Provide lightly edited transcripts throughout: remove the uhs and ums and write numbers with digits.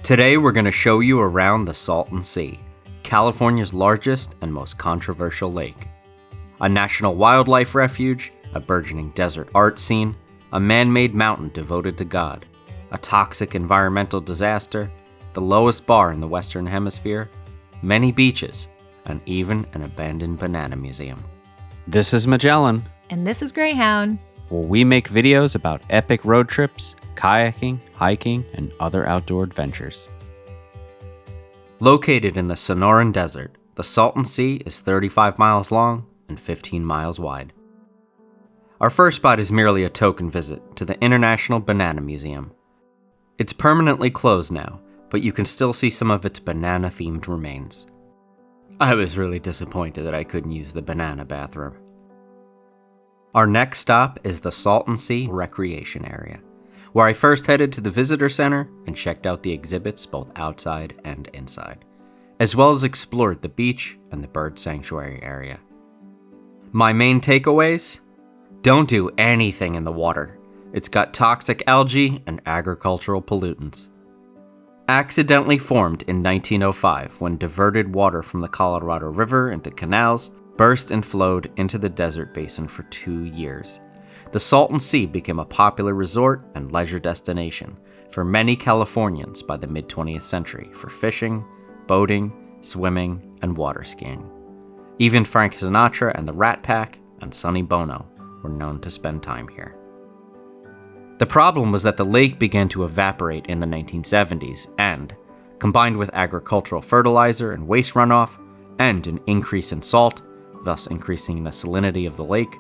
Today we're going to show you around the Salton Sea, California's largest and most controversial lake. A national wildlife refuge, a burgeoning desert art scene, a man-made mountain devoted to God, a toxic environmental disaster, the lowest bar in the Western Hemisphere, many beaches, and even an abandoned banana museum. This is Magellan, And this is Greyhound. where we make videos about epic road trips, kayaking, hiking, and other outdoor adventures. Located in the Sonoran Desert, the Salton Sea is 35 miles long and 15 miles wide. Our first spot is merely a token visit to the International Banana Museum. It's permanently closed now, but you can still see some of its banana-themed remains. I was really disappointed that I couldn't use the banana bathroom. Our next stop is the Salton Sea Recreation Area, where I first headed to the visitor center and checked out the exhibits both outside and inside, as well as explored the beach and the bird sanctuary area. My main takeaways? Don't do anything in the water. It's got toxic algae and agricultural pollutants. Accidentally formed in 1905 when diverted water from the Colorado River into canals burst and flowed into the desert basin for 2 years. The Salton Sea became a popular resort and leisure destination for many Californians by the mid-20th century for fishing, boating, swimming, and water skiing. Even Frank Sinatra and the Rat Pack and Sonny Bono were known to spend time here. The problem was that the lake began to evaporate in the 1970s and, combined with agricultural fertilizer and waste runoff, and an increase in salt, thus increasing the salinity of the lake,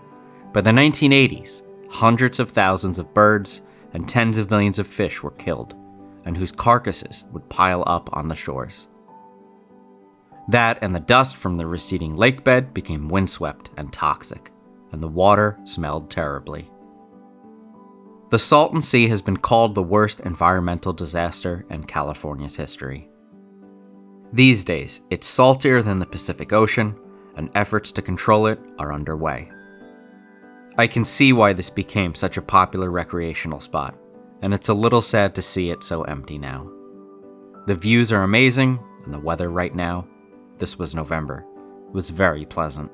by the 1980s, hundreds of thousands of birds and tens of millions of fish were killed, and whose carcasses would pile up on the shores. That and the dust from the receding lake bed became windswept and toxic, and the water smelled terribly. The Salton Sea has been called the worst environmental disaster in California's history. These days, it's saltier than the Pacific Ocean, and efforts to control it are underway. I can see why this became such a popular recreational spot, and it's a little sad to see it so empty now. The views are amazing, and the weather right now, this was November, was very pleasant.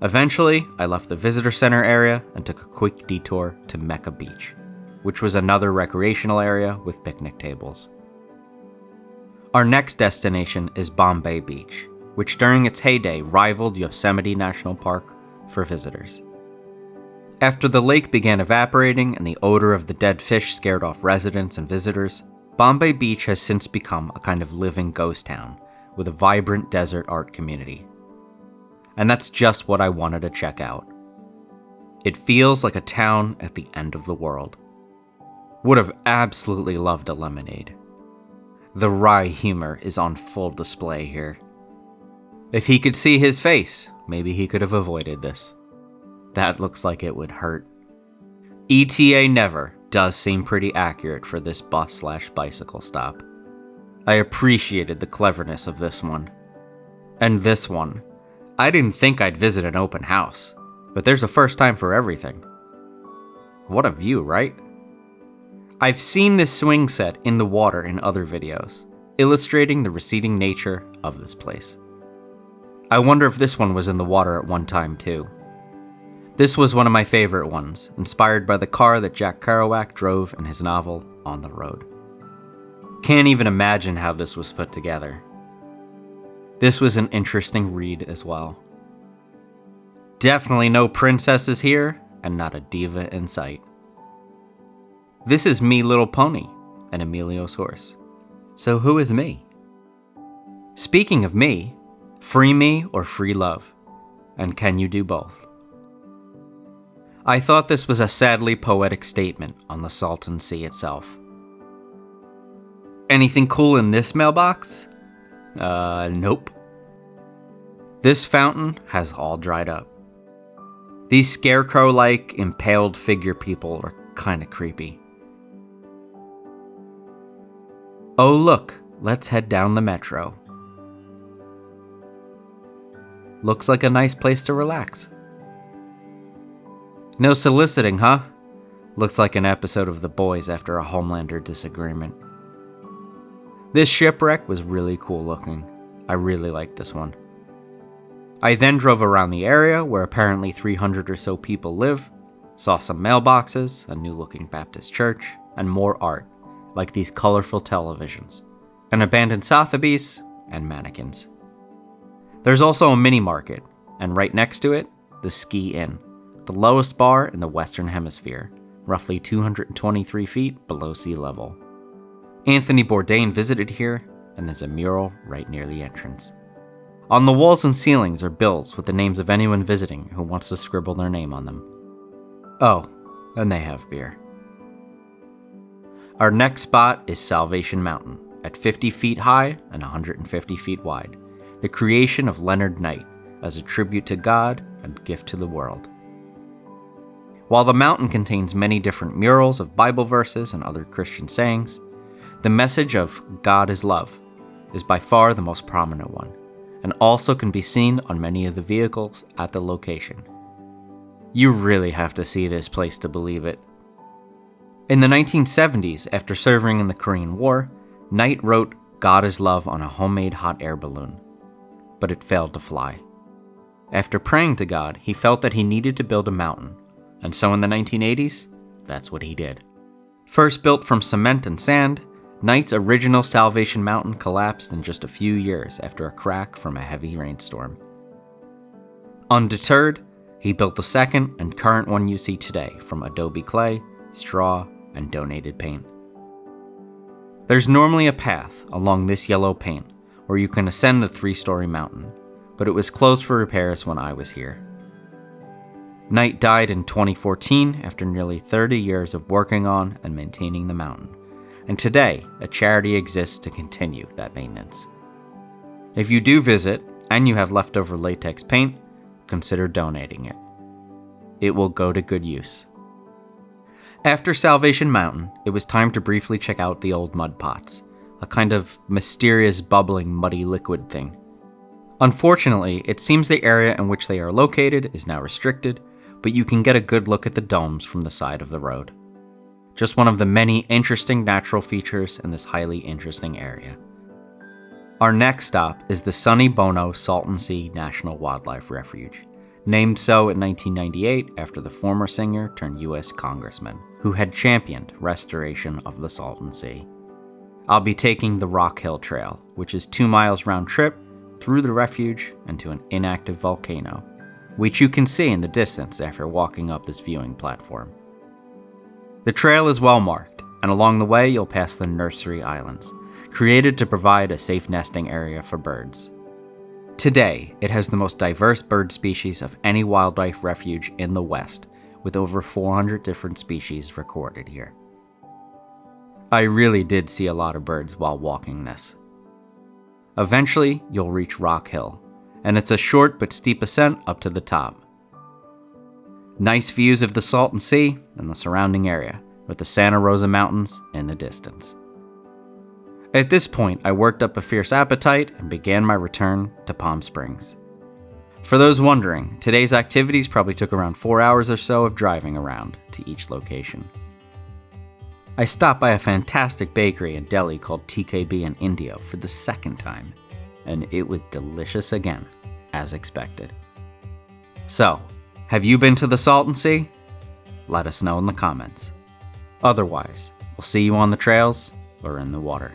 Eventually, I left the visitor center area and took a quick detour to Mecca Beach, which was another recreational area with picnic tables. Our next destination is Bombay Beach, which during its heyday rivaled Yosemite National Park for visitors. After the lake began evaporating and the odor of the dead fish scared off residents and visitors, Bombay Beach has since become a kind of living ghost town with a vibrant desert art community. And that's just what I wanted to check out. It feels like a town at the end of the world. Would have absolutely loved a lemonade. The wry humor is on full display here. If he could see his face, maybe he could have avoided this. That looks like it would hurt. ETA never does seem pretty accurate for this bus/bicycle stop. I appreciated the cleverness of this one. And this one. I didn't think I'd visit an open house, but there's a first time for everything. What a view, right? I've seen this swing set in the water in other videos, illustrating the receding nature of this place. I wonder if this one was in the water at one time too. This was one of my favorite ones, inspired by the car that Jack Kerouac drove in his novel On the Road. Can't even imagine how this was put together. This was an interesting read as well. Definitely no princesses here, and not a diva in sight. This is Me Little Pony, and Emilio's horse. So who is me? Speaking of me, free me or free love? And can you do both? I thought this was a sadly poetic statement on the Salton Sea itself. Anything cool in this mailbox? Nope. This fountain has all dried up. These scarecrow-like, impaled figure people are kinda creepy. Oh look, let's head down the metro. Looks like a nice place to relax. No soliciting, huh? Looks like an episode of The Boys after a Homelander disagreement. This shipwreck was really cool looking. I really liked this one. I then drove around the area where apparently 300 or so people live, saw some mailboxes, a new looking Baptist church, and more art, like these colorful televisions, an abandoned Sotheby's, and mannequins. There's also a mini market, and right next to it, the Ski Inn, the lowest bar in the Western Hemisphere, roughly 223 feet below sea level. Anthony Bourdain visited here, and there's a mural right near the entrance. On the walls and ceilings are bills with the names of anyone visiting who wants to scribble their name on them. Oh, and they have beer. Our next spot is Salvation Mountain, at 50 feet high and 150 feet wide, the creation of Leonard Knight as a tribute to God and gift to the world. While the mountain contains many different murals of Bible verses and other Christian sayings, the message of God is love is by far the most prominent one, and also can be seen on many of the vehicles at the location. You really have to see this place to believe it. In the 1970s, after serving in the Korean War, Knight wrote God is love on a homemade hot air balloon, but it failed to fly. After praying to God, he felt that he needed to build a mountain, and so in the 1980s, that's what he did. First built from cement and sand, Knight's original Salvation Mountain collapsed in just a few years after a crack from a heavy rainstorm. Undeterred, he built the second and current one you see today from adobe clay, straw, and donated paint. There's normally a path along this yellow paint where you can ascend the 3-story mountain, but it was closed for repairs when I was here. Knight died in 2014 after nearly 30 years of working on and maintaining the mountain, and today a charity exists to continue that maintenance. If you do visit and you have leftover latex paint, consider donating it. It will go to good use. After Salvation Mountain, it was time to briefly check out the old mud pots, a kind of mysterious bubbling muddy liquid thing. Unfortunately, it seems the area in which they are located is now restricted, but you can get a good look at the domes from the side of the road. Just one of the many interesting natural features in this highly interesting area. Our next stop is the Sonny Bono Salton Sea National Wildlife Refuge, named so in 1998 after the former singer turned U.S. congressman, who had championed restoration of the Salton Sea. I'll be taking the Rock Hill Trail, which is 2 miles round trip through the refuge and to an inactive volcano, which you can see in the distance after walking up this viewing platform. The trail is well marked, and along the way you'll pass the Nursery Islands, created to provide a safe nesting area for birds. Today, it has the most diverse bird species of any wildlife refuge in the West, with over 400 different species recorded here. I really did see a lot of birds while walking this. Eventually, you'll reach Rock Hill, and it's a short but steep ascent up to the top. Nice views of the Salton Sea and the surrounding area, with the Santa Rosa Mountains in the distance. At this point, I worked up a fierce appetite and began my return to Palm Springs. For those wondering, today's activities probably took around 4 hours or so of driving around to each location. I stopped by a fantastic bakery and deli called TKB in Indio for the second time, and it was delicious again, as expected. So, have you been to the Salton Sea? Let us know in the comments. Otherwise, we'll see you on the trails or in the water.